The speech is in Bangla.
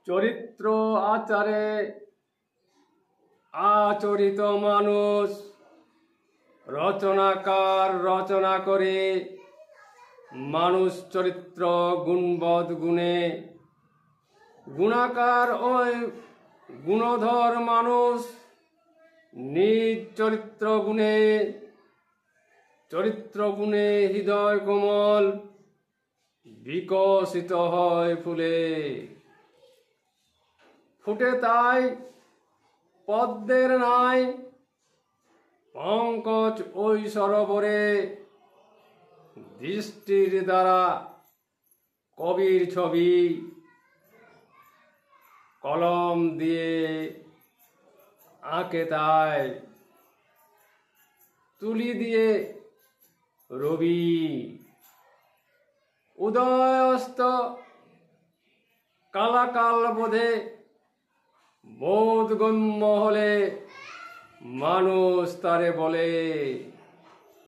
চরিত্র আচারে আচরিত মানুষ রচনাকার রচনা করে মানুষ চরিত্র গুণবদ গুণে গুণাকার ওই গুণধর মানুষ নিজ চরিত্র গুণে হৃদয় কোমল বিকশিত হয় ফুলে ফুটে তাই পদ্মের নাই পঙ্কজ ওই সরোবরে দৃষ্টির দ্বারা কবির ছবি কলম দিয়ে আঁকে তাই তুলি দিয়ে রবি উদয় অস্ত কালাকাল বোধে বোধগম্য হলে মানুষ তারে বলে